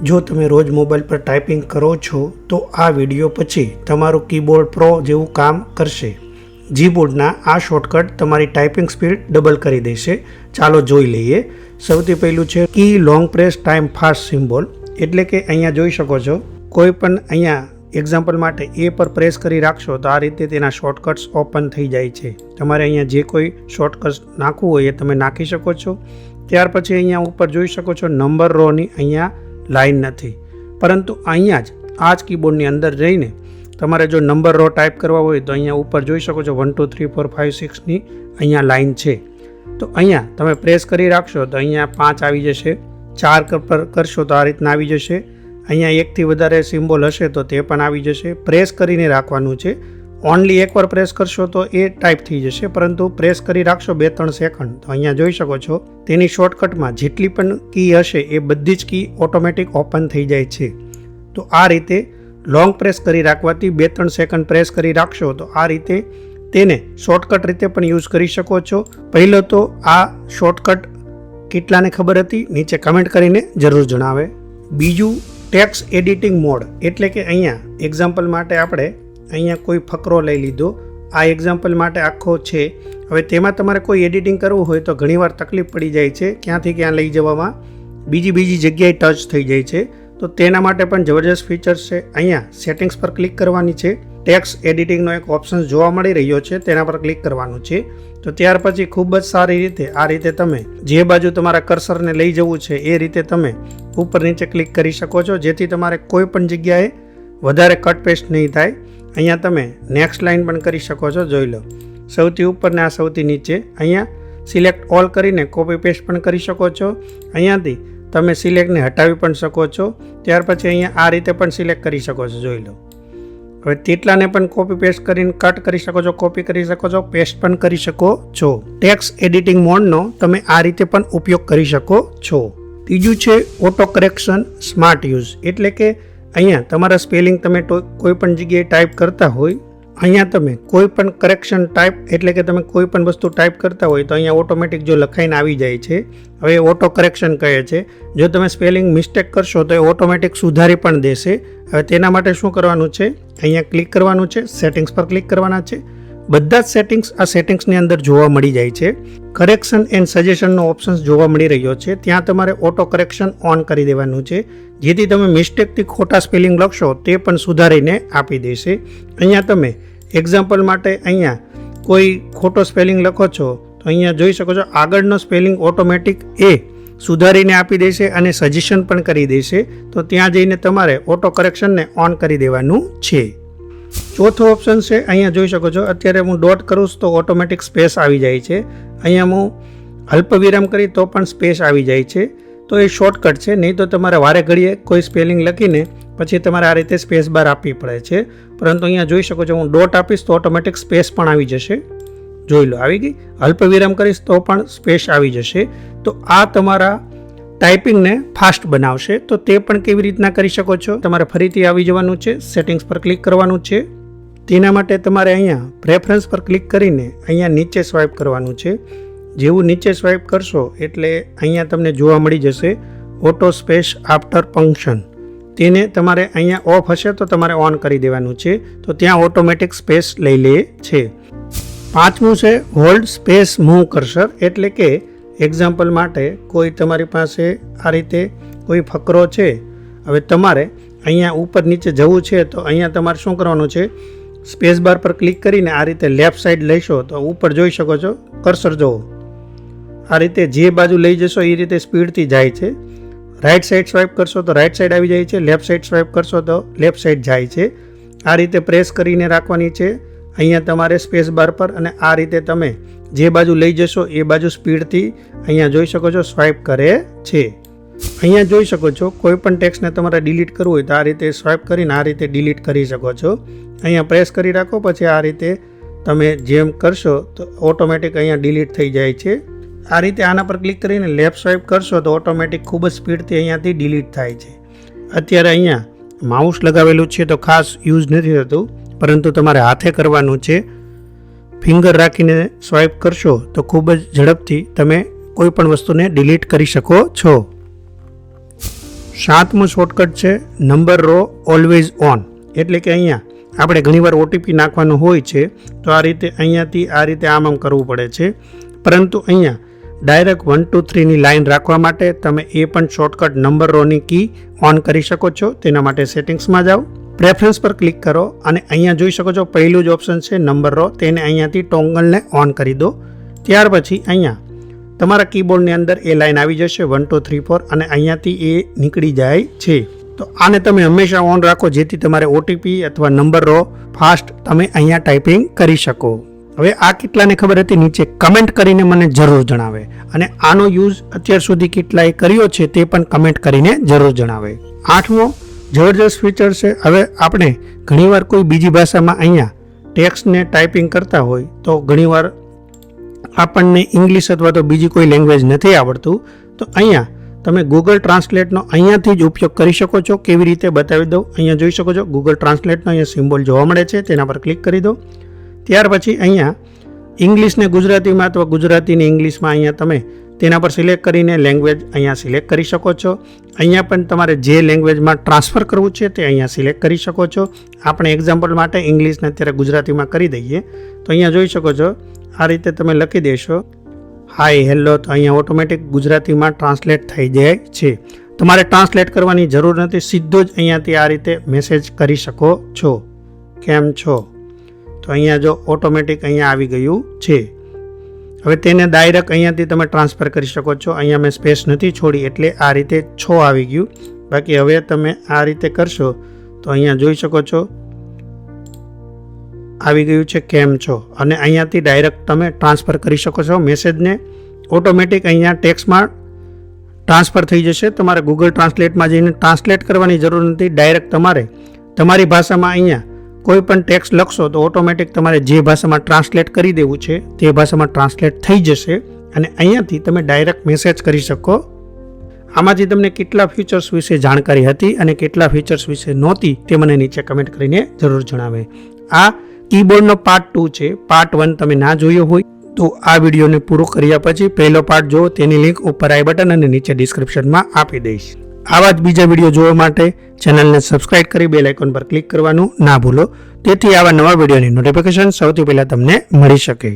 જો તમે રોજ મોબાઈલ પર ટાઈપિંગ કરો છો તો આ વિડીયો પછી તમારું કીબોર્ડ પ્રો જેવું કામ કરશે. જીબોર્ડના આ શોર્ટકટ તમારી ટાઈપિંગ સ્પીડ ડબલ કરી દેશે. ચાલો જોઈ લઈએ. સૌથી પહેલું છે key long press time fast symbol, એટલે કે અહીંયા જોઈ શકો છો કોઈ પણ અહીંયા એક્ઝામ્પલ માટે એ પર પ્રેસ કરી રાખશો તો આ રીતે તેના શોર્ટકટ્સ ઓપન થઈ જાય છે. તમારે અહીંયા જે કોઈ શોર્ટકટ્સ નાખવું હોય એ તમે નાખી શકો છો. ત્યાર પછી અહીંયા ઉપર જોઈ શકો છો નંબર રોની અહીંયા લાઈન નથી, પરંતુ અહીંયા જ આ જ કીબોર્ડની અંદર જઈને તમારે જો નંબર રો ટાઈપ કરવા હોય તો અહીંયા ઉપર જોઈ શકો છો 1 2 3 4 5 6ની અહીંયા લાઈન છે. તો અહીંયા તમે પ્રેસ કરી રાખશો તો અહીંયા 5 આવી જશે. 4 પર કરશો તો આ રીતના આવી જશે. અહીંયા એકથી વધારે સિમ્બોલ હશે તો તે પણ આવી જશે. પ્રેસ કરીને રાખવાનું છે. ઓનલી એકવાર પ્રેસ કરશો તો એ ટાઈપ થઈ જશે, પરંતુ પ્રેસ કરી રાખશો 2-3 સેકન્ડ તો અહીંયા જોઈ શકો છો તેની શોર્ટકટમાં જેટલી પણ કી હશે એ બધી જ કી ઓટોમેટિક ઓપન થઈ જાય છે. તો આ રીતે લોંગ પ્રેસ કરી રાખવાથી 2-3 સેકન્ડ પ્રેસ કરી રાખશો તો આ રીતે તેને શોર્ટકટ રીતે પણ યુઝ કરી શકો છો. પહેલો તો આ શોર્ટકટ કેટલાને ખબર હતી નીચે કમેન્ટ કરીને જરૂર જણાવે. બીજું ટેક્સ્ટ એડિટિંગ મોડ, એટલે કે અહીંયા એક્ઝામ્પલ માટે આપણે અહીંયા કોઈ ફકરો લઈ લીધો. આ એક્ઝામ્પલ માટે આખો છે. હવે તેમાં તમારે કોઈ એડિટિંગ કરવું હોય તો ઘણીવાર તકલીફ પડી જાય છે, ક્યાંથી ક્યાં લઈ જવામાં બીજી જગ્યાએ ટચ થઈ જાય છે. તો તેના માટે પણ જબરજસ્ત ફીચર્સ છે. અહીંયા સેટિંગ્સ પર ક્લિક કરવાની છે. ટેક્સ્ટ એડિટિંગનો એક ઓપ્શન જોવા મળી રહ્યો છે, તેના પર ક્લિક કરવાનું છે. તો ત્યાર પછી ખૂબ જ સારી રીતે આ રીતે તમે જે બાજુ તમારા કર્સરને લઈ જવું છે એ રીતે તમે ઉપર નીચે ક્લિક કરી શકો છો, જેથી તમારે કોઈ પણ જગ્યાએ વધારે કટ પેસ્ટ નહીં થાય. અહીંયા તમે નેક્સ્ટ લાઇન પણ કરી શકો છો. જોઈ લો, સૌથી ઉપર ને આ સૌથી નીચે. અહીંયા સિલેક્ટ ઓલ કરીને કોપી પેસ્ટ પણ કરી શકો છો. અહીંયાથી તમે સિલેક્ટને હટાવી પણ શકો છો. ત્યાર પછી અહીંયા આ રીતે પણ સિલેક્ટ કરી શકો છો. જોઈ લો, હવે તેટલાને પણ કોપી પેસ્ટ કરીને કટ કરી શકો છો, કોપી કરી શકો છો, પેસ્ટ પણ કરી શકો છો. ટેક્સ્ટ એડિટિંગ મોડનો તમે આ રીતે પણ ઉપયોગ કરી શકો છો. ત્રીજું છે ઓટો કરેક્શન સ્માર્ટ યુઝ, એટલે કે અહીંયા તમારા સ્પેલિંગ તમે કોઈ પણ જગ્યાએ ટાઈપ કરતા હોય, અહીંયા તમે કોઈ પણ કરેક્શન ટાઈપ, એટલે કે તમે કોઈ પણ વસ્તુ ટાઈપ કરતા હોય તો અહીંયા ઓટોમેટિક જો લખાઈને આવી જાય છે. હવે ઓટો કરેક્શન કહે છે. જો તમે સ્પેલિંગ મિસ્ટેક કરશો તો એ ઓટોમેટિક સુધારી પણ દેશે. હવે તેના માટે શું કરવાનું છે, અહીંયા ક્લિક કરવાનું છે, સેટિંગ્સ પર ક્લિક કરવાના છે. બધા જ સેટિંગ્સ આ સેટિંગ્સની અંદર જોવા મળી જાય છે. કરેક્શન એન્ડ સજેશનનો ઓપ્શન જોવા મળી રહ્યો છે, ત્યાં તમારે ઓટો કરેક્શન ઓન કરી દેવાનું છે, જેથી તમે મિસ્ટેકથી ખોટા સ્પેલિંગ લખશો તે પણ સુધારીને આપી દેશે. અહીંયા તમે એક્ઝામ્પલ માટે અહીંયા કોઈ ખોટો સ્પેલિંગ લખો છો તો અહીંયા જોઈ શકો છો આગળનો સ્પેલિંગ ઓટોમેટિક એ સુધારીને આપી દેશે અને સજેશન પણ કરી દેશે. તો ત્યાં જઈને તમારે ઓટો કરેક્શનને ઓન કરી દેવાનું છે. ચોથો ઓપ્શન છે, અહીંયા જોઈ શકો છો અત્યારે હું ડોટ કરું તો ઓટોમેટિક સ્પેસ આવી જાય છે. અહીંયા હું અલ્પવિરામ કરી તો પણ સ્પેસ આવી જાય છે. તો એ શોર્ટકટ છે, નહીં તો તમારે વારે ઘડીએ કોઈ સ્પેલિંગ લખીને પછી તમારે આ રીતે સ્પેસ બાર આપવી પડે છે. પરંતુ અહીંયા જોઈ શકો છો હું ડોટ આપીશ તો ઓટોમેટિક સ્પેસ પણ આવી જશે. જોઈ લો, આવી ગઈ. અલ્પવિરામ કરીશ તો પણ સ્પેસ આવી જશે. તો આ તમારા ટાઈપિંગને ફાસ્ટ બનાવશે. તો તે પણ કેવી રીતના કરી શકો છો, તમારે ફરીથી આવી જવાનું છે, સેટિંગ્સ પર ક્લિક કરવાનું છે. તેના માટે તમારે અહીંયા પ્રેફરન્સ પર ક્લિક કરીને અહીંયા નીચે સ્વાઇપ કરવાનું છે. જેવું નીચે સ્વાઇપ કરશો એટલે અહીંયા તમને જોવા મળી જશે ઓટો સ્પેસ આફ્ટર પંક્શન. તેને તમારે અહીંયા ઓફ હશે તો તમારે ઓન કરી દેવાનું છે, તો ત્યાં ઓટોમેટિક સ્પેસ લઈ લે છે. પાંચમું છે હોલ્ડ સ્પેસ મૂવ કર્સર, એટલે કે એક્ઝામ્પલ માટે કોઈ તમારી પાસે આ રીતે કોઈ ફકરો છે. હવે તમારે અહીંયા ઉપર નીચે જવું છે તો અહીંયા તમારે શું કરવાનું છે, સ્પેસ બાર પર ક્લિક કરીને આ રીતે લેફ્ટ સાઈડ લઈશો તો ઉપર જોઈ શકો છો કર્સર જુઓ, આ રીતે જે બાજુ લઈ જશો એ રીતે સ્પીડથી જાય છે. રાઈટ સાઈડ સ્વાઇપ કરશો તો રાઈટ સાઈડ આવી જાય છે, લેફ્ટ સાઈડ સ્વાઇપ કરશો તો લેફ્ટ સાઈડ જાય છે. આ રીતે પ્રેસ કરીને રાખવાની છે અહીંયા તમારે સ્પેસ બાર પર, અને આ રીતે તમે જે બાજુ લઈ જશો એ બાજુ સ્પીડથી અહીંયા જોઈ શકો છો સ્વાઇપ કરે છે. અહીંયા જોઈ શકો છો કોઈ પણ ટેક્સ્ટને તમારે ડિલીટ કરવું હોય તો આ રીતે સ્વાઇપ કરીને આ રીતે ડિલીટ કરી શકો છો. અહીંયા પ્રેસ કરી રાખો, પછી આ રીતે તમે જેમ કરશો તો ઓટોમેટિક અહીંયા ડિલીટ થઈ જાય છે. આ રીતે આના પર ક્લિક કરીને લેફ્ટ સ્વાઇપ કરશો તો ઓટોમેટિક ખૂબ જ સ્પીડથી અહીંયાથી ડિલીટ થાય છે. અત્યારે અહીંયા માઉસ લગાવેલું છે તો ખાસ યુઝ નથી થતું, પરંતુ તમારે હાથે કરવાનું છે. ફિંગર રાખીને સ્વાઇપ કરશો તો ખૂબ જ ઝડપથી તમે કોઈ પણ વસ્તુને ડિલીટ કરી શકો છો. સાતમું શોર્ટકટ છે નંબર રો ઓલવેઝ ઓન, એટલે કે અહીંયા આપણે ઘણીવાર ઓટીપી નાખવાનું હોય છે તો આ રીતે અહીંયાથી આ રીતે આમ કરવું પડે છે, પરંતુ અહીંયા ડાયરેક્ટ 1 2 3ની લાઇન રાખવા માટે તમે એ પણ શોર્ટકટ નંબર રોની કી ઓન કરી શકો છો. તેના માટે સેટિંગ્સમાં જાઓ, પ્રેફરન્સ પર ક્લિક કરો અને અહીંયા જોઈ શકો છો પહેલું જ ઓપ્શન છે નંબર રો, તેને અહીંયાથી ટોંગલને ઓન કરી દો. ત્યાર પછી અહીંયા તમારા કીબોર્ડની અંદર એ લાઇન આવી જશે 1 2 3 4 અને અહીંયાથી એ નીકળી જાય છે. તો આને તમે હંમેશા ઓન રાખો જેથી તમારે ઓટીપી અથવા નંબર રો ફાસ્ટ તમે અહીંયા ટાઈપિંગ કરી શકો. હવે આ કેટલાને ખબર હતી નીચે કમેન્ટ કરીને મને જરૂર જણાવે, અને આનો યુઝ અત્યાર સુધી કેટલાએ કર્યો છે તે પણ કમેન્ટ કરીને જરૂર જણાવે. 8મો જબરજસ્ત ફીચર છે. હવે આપણે ઘણીવાર કોઈ બીજી ભાષામાં અહીંયા ટેક્સ્ટને ટાઈપિંગ કરતા હોય તો ઘણીવાર આપણને ઇંગ્લિશ અથવા તો બીજી કોઈ લેંગ્વેજ નથી આવડતું, તો અહીંયા તમે ગૂગલ ટ્રાન્સલેટનો અહીંયાથી જ ઉપયોગ કરી શકો છો. કેવી રીતે બતાવી દઉં. અહીંયા જોઈ શકો છો ગૂગલ ટ્રાન્સલેટનો અહીંયા સિમ્બોલ જોવા મળે છે, તેના પર ક્લિક કરી દો. ત્યાર પછી અહીંયા ઇંગ્લિશને ગુજરાતીમાં અથવા ગુજરાતીને ઇંગ્લિશમાં અહીંયા તમે તેના પર સિલેક્ટ કરીને લેંગ્વેજ અહીંયા સિલેક્ટ કરી શકો છો. અહીંયા પણ તમારે જે લેંગ્વેજમાં ટ્રાન્સફર કરવું છે તે અહીંયા સિલેક્ટ કરી શકો છો. આપણે એક્ઝામ્પલ માટે ઇંગ્લિશને અત્યારે ગુજરાતીમાં કરી દઈએ તો અહીંયા જોઈ શકો છો આ રીતે તમે લખી દેશો હાય હેલો, તો અહીંયા ઓટોમેટિક ગુજરાતીમાં ટ્રાન્સલેટ થઈ જાય છે. તમારે ટ્રાન્સલેટ કરવાની જરૂર નથી, સીધો જ અહીંયાથી આ રીતે મેસેજ કરી શકો છો, કેમ છો. તો અહીંયા જો ઓટોમેટિક અહીંયા આવી ગયું છે. હવે તેને ડાયરેક્ટ અહીંયાથી તમે ટ્રાન્સફર કરી શકો છો. અહીંયા મેં સ્પેસ નથી છોડી એટલે આ રીતે છો આવી ગયું. બાકી હવે તમે આ રીતે કરશો તો અહીંયા જોઈ શકો છો આવી ગયું છે કેમ છો, અને અહીંયાથી ડાયરેક્ટ તમે ટ્રાન્સફર કરી શકો છો મેસેજને. ઓટોમેટિક અહીંયા ટેક્સ્ટમાં ટ્રાન્સફર થઈ જશે. તમારે ગૂગલ ટ્રાન્સલેટમાં જઈને ટ્રાન્સલેટ કરવાની જરૂર નથી. ડાયરેક્ટ તમારે તમારી ભાષામાં અહીંયા કોઈ પણ ટેક્સ્ટ લખશો તો ઓટોમેટિક તમારે જે ભાષામાં ટ્રાન્સલેટ કરી દેવું છે તે ભાષામાં ટ્રાન્સલેટ થઈ જશે, અને અહીંયાથી તમે ડાયરેક્ટ મેસેજ કરી શકો. આમાંથી તમને કેટલા ફીચર્સ વિશે જાણકારી હતી અને કેટલા ફીચર્સ વિશે નહોતી તે મને નીચે કમેન્ટ કરીને જરૂર જણાવે. આ કીબોર્ડનો પાર્ટ 2 છે. પાર્ટ 1 તમે ના જોયો હોય તો આ વિડીયોને પૂરો કર્યા પછી પહેલો પાર્ટ જુઓ, તેની લિંક ઉપર આઈ બટન અને નીચે ડિસ્ક્રિપ્શનમાં આપી દઈશ. આવા જ બીજા વિડીયો જોવા માટે ચેનલને સબસ્ક્રાઇબ કરી બેલ આઇકોન પર ક્લિક કરવાનું ના ભૂલો, તેથી આવા નવા વિડીયોની નોટિફિકેશન સૌથી પહેલાં તમને મળી શકે.